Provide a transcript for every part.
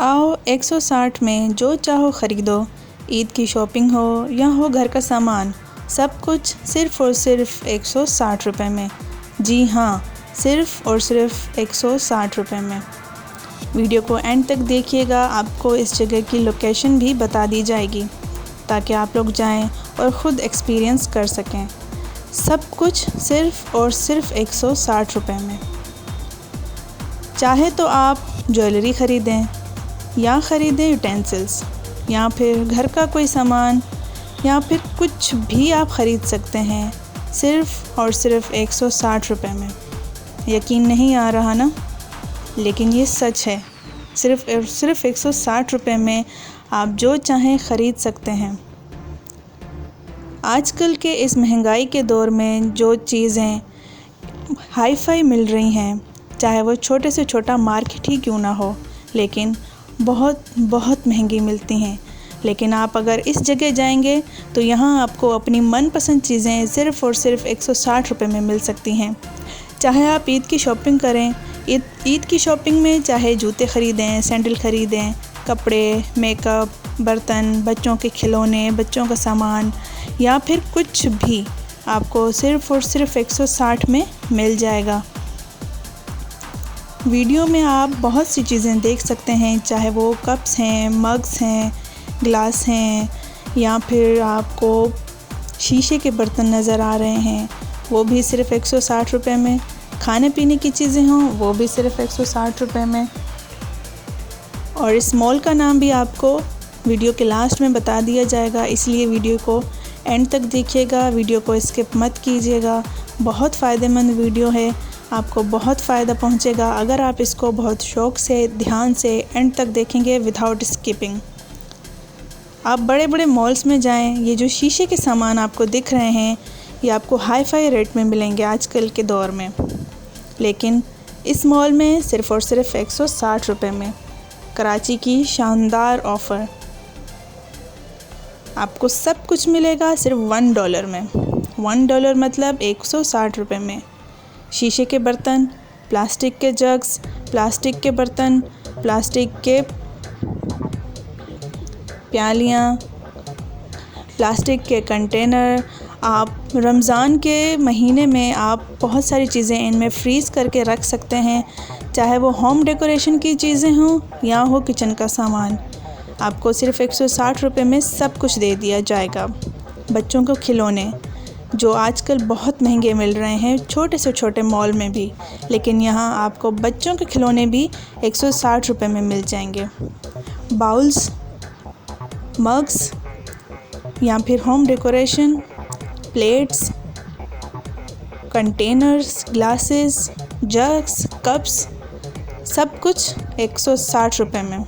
आओ 160 में जो चाहो ख़रीदो। ईद की शॉपिंग हो या हो घर का सामान, सब कुछ सिर्फ़ और सिर्फ 160 रुपये में। जी हाँ, सिर्फ़ और सिर्फ 160 रुपये में। वीडियो को एंड तक देखिएगा, आपको इस जगह की लोकेशन भी बता दी जाएगी ताकि आप लोग जाएं और ख़ुद एक्सपीरियंस कर सकें। सब कुछ सिर्फ़ और सिर्फ 160 रुपये में। चाहे तो आप ज्वेलरी ख़रीदें या ख़रीदें यूटेंसिल्स या फिर घर का कोई सामान या फिर कुछ भी आप ख़रीद सकते हैं सिर्फ़ और सिर्फ 160 रुपये में। यकीन नहीं आ रहा ना? लेकिन ये सच है। सिर्फ़ और सिर्फ 160 रुपये में आप जो चाहें ख़रीद सकते हैं। आजकल के इस महंगाई के दौर में जो चीज़ें हाई फाई मिल रही हैं, चाहे वो छोटे से छोटा मार्केट ही क्यों ना हो, लेकिन बहुत बहुत महंगी मिलती हैं। लेकिन आप अगर इस जगह जाएंगे तो यहाँ आपको अपनी मनपसंद चीज़ें सिर्फ़ और सिर्फ 160 रुपये में मिल सकती हैं। चाहे आप ईद की शॉपिंग करें, ईद की शॉपिंग में चाहे जूते ख़रीदें, सैंडल ख़रीदें, कपड़े, मेकअप, बर्तन, बच्चों के खिलौने, बच्चों का सामान या फिर कुछ भी आपको सिर्फ़ और सिर्फ 160 में मिल जाएगा। वीडियो में आप बहुत सी चीज़ें देख सकते हैं, चाहे वो कप्स हैं, मग्स हैं, ग्लास हैं या फिर आपको शीशे के बर्तन नज़र आ रहे हैं, वो भी सिर्फ़ 160 रुपये में। खाने पीने की चीज़ें हों वो भी सिर्फ़ 160 रुपये में। और इस मॉल का नाम भी आपको वीडियो के लास्ट में बता दिया जाएगा, इसलिए वीडियो को एंड तक देखिएगा, वीडियो को स्किप मत कीजिएगा। बहुत फ़ायदेमंद वीडियो है, आपको बहुत फ़ायदा पहुंचेगा अगर आप इसको बहुत शौक़ से, ध्यान से एंड तक देखेंगे विदाउट स्किपिंग। आप बड़े बड़े मॉल्स में जाएं, ये जो शीशे के सामान आपको दिख रहे हैं ये आपको हाई फाई रेट में मिलेंगे आजकल के दौर में, लेकिन इस मॉल में सिर्फ़ और सिर्फ 160 रुपये में। कराची की शानदार ऑफ़र, आपको सब कुछ मिलेगा सिर्फ $1 में। $1 मतलब 160 रुपये में। शीशे के बर्तन, प्लास्टिक के जग्स, प्लास्टिक के बर्तन, प्लास्टिक के प्यालियाँ, प्लास्टिक के कंटेनर। आप रमज़ान के महीने में आप बहुत सारी चीज़ें इनमें फ्रीज़ करके रख सकते हैं, चाहे वो होम डेकोरेशन की चीज़ें हों या हो किचन का सामान। आपको सिर्फ़ 160 रुपये में सब कुछ दे दिया जाएगा। बच्चों को खिलौने जो आजकल बहुत महंगे मिल रहे हैं छोटे से छोटे मॉल में भी, लेकिन यहाँ आपको बच्चों के खिलौने भी 160 रुपये में मिल जाएंगे। बाउल्स, मग्स या फिर home decoration, plates, containers, glasses, jugs, cups, सब कुछ 160 रुपये में।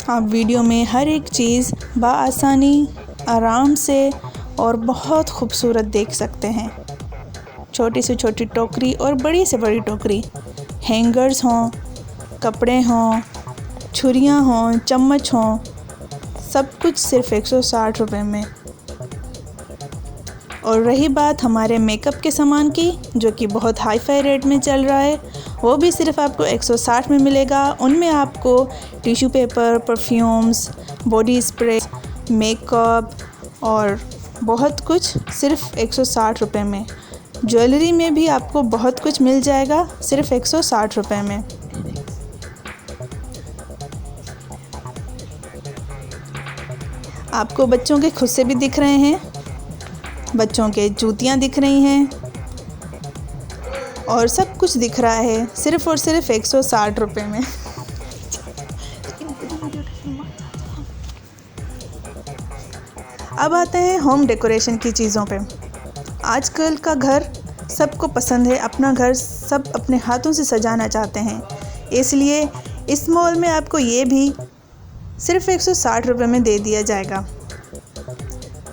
आप वीडियो में हर एक चीज़ बआसानी, आराम से और बहुत खूबसूरत देख सकते हैं। छोटी से छोटी टोकरी और बड़ी से बड़ी टोकरी, हैंगर्स हों, कपड़े हों, छुरियां हों, चम्मच हों, सब कुछ सिर्फ़ 160 रुपये में। और रही बात हमारे मेकअप के सामान की, जो कि बहुत हाई फाई रेट में चल रहा है, वो भी सिर्फ़ आपको 160 में मिलेगा। उनमें आपको tissue paper, perfumes, body spray, makeup और बहुत कुछ सिर्फ़ 160 रुपये में। ज्वेलरी में भी आपको बहुत कुछ मिल जाएगा सिर्फ़ 160 रुपये में। आपको बच्चों के खुस्से भी दिख रहे हैं, बच्चों के जूतियाँ दिख रही हैं और सब कुछ दिख रहा है सिर्फ़ और सिर्फ 160 रुपये में। अब आते हैं होम डेकोरेशन की चीज़ों पे। आजकल का घर सबको पसंद है, अपना घर सब अपने हाथों से सजाना चाहते हैं, इसलिए इस मॉल में आपको ये भी सिर्फ़ 160 रुपये में दे दिया जाएगा।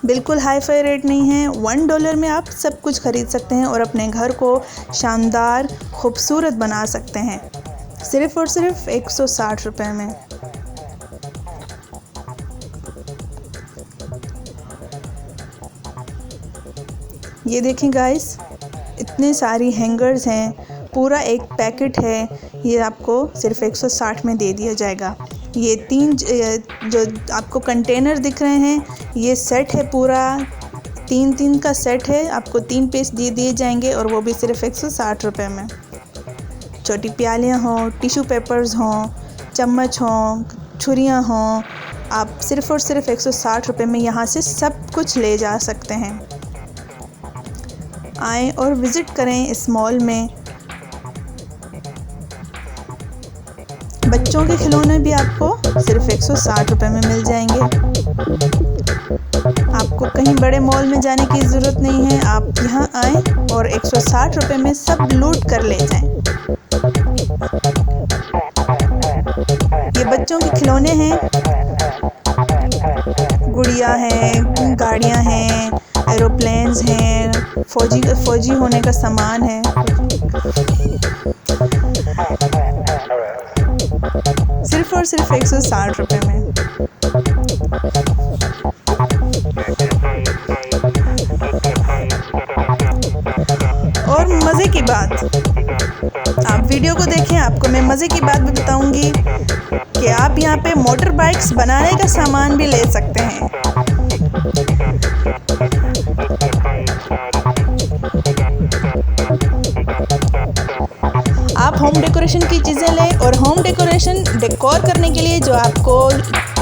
बिल्कुल हाई फाई रेट नहीं है, $1 में आप सब कुछ ख़रीद सकते हैं और अपने घर को शानदार खूबसूरत बना सकते हैं सिर्फ़ और सिर्फ 160 रुपये में। ये देखें गाइस, इतने सारी हैंगर्स हैं, पूरा एक पैकेट है। ये आपको सिर्फ 160 में दे दिया जाएगा। ये 3 जो आपको कंटेनर दिख रहे हैं, ये सेट है पूरा, 3 का सेट है। आपको 3 पीस दिए जाएंगे और वो भी सिर्फ 160 रुपये में। छोटी प्यालियाँ हों, टिश्यू पेपर्स हों, चम्मच हों, छुरियाँ हों, आप सिर्फ़ और सिर्फ 160 रुपये में यहाँ से सब कुछ ले जा सकते हैं। आएँ और विज़िट करें इस मॉल में। बच्चों के खिलौने भी आपको सिर्फ 160 रुपये में मिल जाएंगे। आपको कहीं बड़े मॉल में जाने की ज़रूरत नहीं है, आप यहाँ आएँ और 160 रुपये में सब लूट कर ले जाएं। ये बच्चों के खिलौने हैं, गुड़िया हैं, गाड़ियाँ हैं, एरोप्लेन्स हैं, फौजी होने का सामान है। सिर्फ और सिर्फ 160 रुपये में। और मज़े की बात, आप वीडियो को देखें, आपको मैं मज़े की बात भी बताऊंगी कि आप यहाँ पे मोटर बाइक्स बनाने का सामान भी ले सकते हैं। आप होम डेकोरेशन की चीज़ें लें और होम डेकोर करने के लिए जो आपको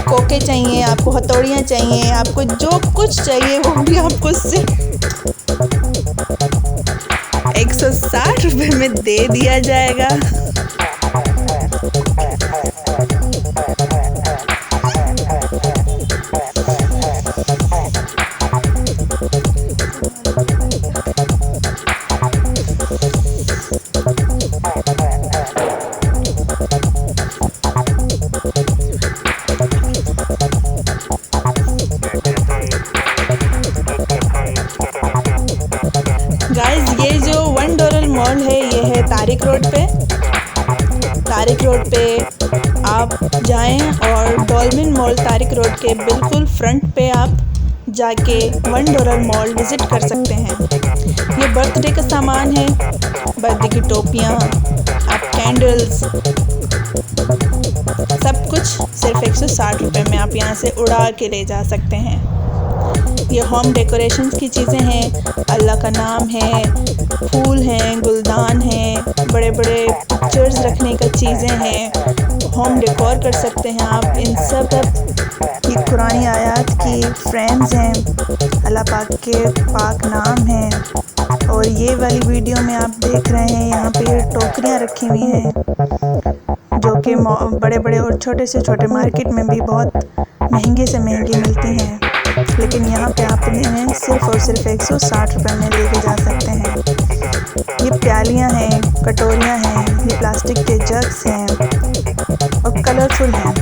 कोके चाहिए, आपको हथौड़ियाँ चाहिए, आपको जो कुछ चाहिए वो भी आपको सिर्फ 160 रुपये में दे दिया जाएगा। गाइस, ये जो $1 मॉल है, ये है तारिक रोड पे। तारिक रोड पे आप जाएं और डॉल्फिन मॉल तारिक रोड के बिल्कुल फ्रंट पे आप जाके $1 मॉल विज़िट कर सकते हैं। ये बर्थडे का सामान है, बर्थडे की टोपियाँ, आप कैंडल्स, सब कुछ सिर्फ 160 रुपये में आप यहाँ से उड़ा के ले जा सकते हैं। ये होम डेकोरेशंस की चीज़ें हैं, अल्लाह का नाम है, फूल हैं, गुलदान हैं, बड़े बड़े पिक्चर्स रखने का चीज़ें हैं, होम डेकोर कर सकते हैं आप। इन सब ये कुरानी आयत की फ्रेम्स हैं, अल्लाह पाक के पाक नाम हैं। और ये वाली वीडियो में आप देख रहे हैं, यहाँ पे टोकरियाँ रखी हुई हैं जो कि बड़े बड़े और छोटे से छोटे मार्केट में भी बहुत महंगे से महंगी मिलती हैं, लेकिन यहाँ पे आप इन्हें सिर्फ और सिर्फ 160 रुपये में लेके जा सकते हैं। ये प्यालियाँ हैं, कटोरियाँ हैं, ये प्लास्टिक के जग्स हैं और कलरफुल हैं,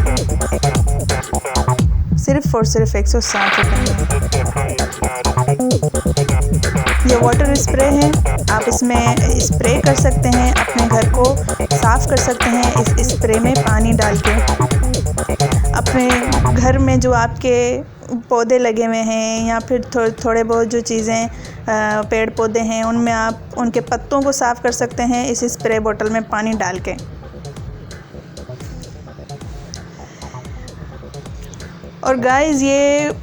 सिर्फ और सिर्फ 160 रुपये में। ये वाटर स्प्रे है, आप इसमें स्प्रे कर सकते हैं, अपने घर को साफ़ कर सकते हैं इस स्प्रे में पानी डाल के। अपने घर में जो आपके पौधे लगे हुए हैं या फिर थोड़े बहुत जो चीज़ें पेड़ पौधे हैं, उनमें आप उनके पत्तों को साफ़ कर सकते हैं इस स्प्रे बोतल में पानी डाल के। और गाइस, ये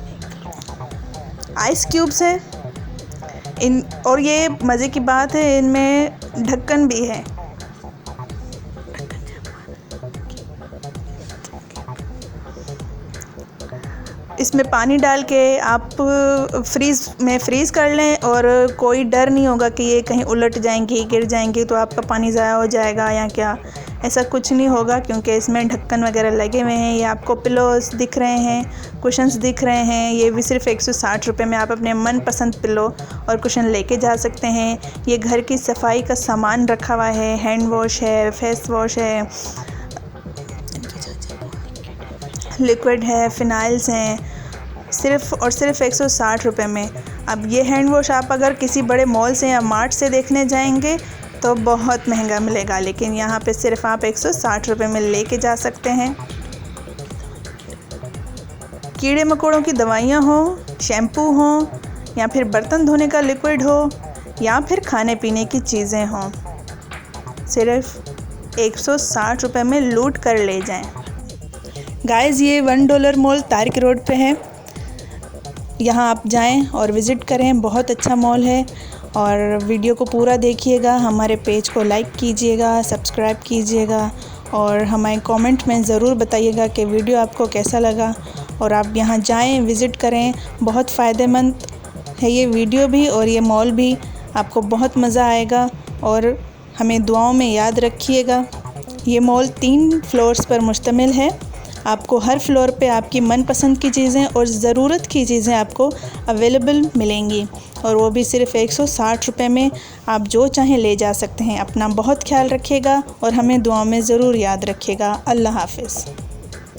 आइस क्यूब्स है और ये मज़े की बात है, इनमें ढक्कन भी है। इसमें पानी डाल के आप फ्रीज़ कर लें और कोई डर नहीं होगा कि ये कहीं उलट जाएंगी, गिर जाएंगी तो आपका पानी ज़ाया हो जाएगा या क्या। ऐसा कुछ नहीं होगा क्योंकि इसमें ढक्कन वगैरह लगे हुए हैं। ये आपको पिलोस दिख रहे हैं, कुशन्स दिख रहे हैं, ये भी सिर्फ 160 रुपये में आप अपने मनपसंद पिलो और कुशन लेके जा सकते हैं। ये घर की सफाई का सामान रखा हुआ है, हैंड वॉश है, फेस वॉश है, लिक्विड है, फिनाइल्स हैं, सिर्फ़ और सिर्फ 160 रुपये में। अब ये हैंड वॉश आप अगर किसी बड़े मॉल से या मार्ट से देखने जाएंगे तो बहुत महंगा मिलेगा, लेकिन यहाँ पे सिर्फ आप 160 रुपये में लेके जा सकते हैं। कीड़े मकोड़ों की दवाइयाँ हो, शैम्पू हो, या फिर बर्तन धोने का लिक्विड हो, या फिर खाने पीने की चीज़ें हों, सिर्फ 160 रुपये में लूट कर ले जाएं। गाइस, ये $1 मॉल तारिक रोड पे है। यहाँ आप जाएं और विज़िट करें, बहुत अच्छा मॉल है। और वीडियो को पूरा देखिएगा, हमारे पेज को लाइक कीजिएगा, सब्सक्राइब कीजिएगा और हमें कमेंट में ज़रूर बताइएगा कि वीडियो आपको कैसा लगा। और आप यहाँ जाएं, विज़िट करें, बहुत फ़ायदेमंद है ये वीडियो भी और ये मॉल भी। आपको बहुत मज़ा आएगा और हमें दुआओं में याद रखिएगा। ये मॉल 3 फ्लोर्स पर मुश्तमिल है। आपको हर फ्लोर पे आपकी मनपसंद की चीज़ें और ज़रूरत की चीज़ें आपको अवेलेबल मिलेंगी, और वो भी सिर्फ़ 160 रुपये में। आप जो चाहें ले जा सकते हैं। अपना बहुत ख्याल रखिएगा और हमें दुआ में ज़रूर याद रखिएगा। अल्लाह हाफ़िज़।